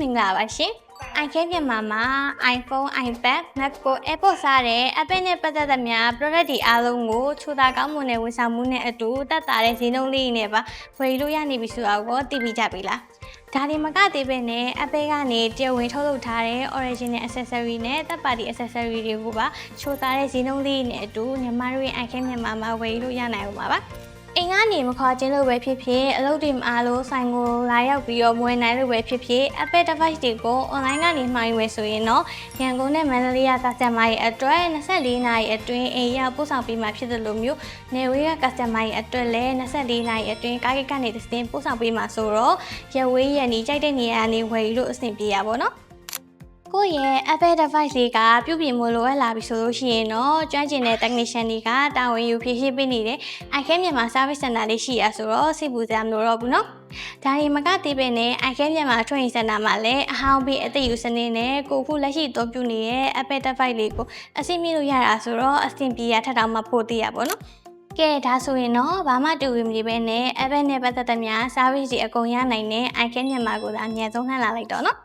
မင်္ဂလာပါရှင် iCam မြန်မာမှာ iPhone, iPad, MacBook, AirPods စတဲ့ Apple နဲ့ပတ်သက်သမျှ product တွေအားလုံးကိုချိုသာကောင်းမွန်တဲ့ဝန်ဆောင်မှုနဲ့အတူတက်တာတဲ့ဈေးနှုန်းလေးနဲ့ပါဝယ်လို့ရနေပြီဆိုတာကိုသိပြီးကြပြီလားဒါဒီမကသေးပဲနဲ့ Apple ကနေတရားဝင်ထုတ်လုပ်ထားတဲ့ original accessory နဲ့ third party accessory တွေကိုပါချိုသာတဲ့ဈေးနှုန်းလေးနဲ့အတူညီမတို့ရဲ့ iCam မြန်မာမှာဝယ်လို့ရနိုင်အောင်ပါအိမ်ကနေမခေါ်ခြင်းလို့ပဲဖြစ်ဖြစ်အလုပ်တွေမအားလို့ဆိုင်ကိုလာရောက်ပြီးတော့မွေးနိုင်လို့ပဲဖြစ်ဖြစ် Apple device တွေကို online ကနေမှာယူမယ်ဆိုရင်တော့ရန်ကုန်နဲ့မန္တလေးက customer ရဲ့အတွက်24နာရီအတွင်းအိမ်ရောက်ပို့ဆောင်ပေးမှာဖြစ်တယ်လို့မျိုးနေဝေးက customer ရဲ့အတွက်လည်း24နာရီအတွင်းကားကိတ်ကနေတစ်စင်းပို့ဆောင်ပေးမှာဆိုတော့ရဝေးရနေကြိုက်တဲ့နေရာကနေဝယ်လို့အဆင်ပြေရပါတော့ကိုယ့်ရဲ့ Apple device တွေကပြုပြင်မှုလိုအပ်လာပြီဆိုလို့ရှိရင်တော့ကျွမ်းကျင်တဲ့ technician တွေကတာဝန်ယူဖြည့်ရှင်းပေးနေတဲ့ iCam မြန်မာ service center လေးရှိရဆိုတော့စိတ်ပူစရာမလိုတော့ဘူးเนาะဒါရီမကသေးပဲနဲ့ iCam မြန်မာ training center မှာလည်းအဟောင်းပြီးအသိယူစနစ်နဲ့ကိုခုလက်ရှိအသုံးပြုနေတဲ့ Apple device လေးကိုအဆင့်မြင့်လို့ရတာဆိုတော့အဆင့်ပြေရထက်တောင်မှပိုသေးရပါတော့ကဲဒါဆိုရင်တော့ဘာမှတူဝေမနေပဲနဲ့ Apple နဲ့ပတ်သက်တဲ့များ service တွေအကုန်ရနိုင်တဲ့ iCam မြန်မာကိုသာအများဆုံးလှမ်းလာလိုက်တော့เนาะ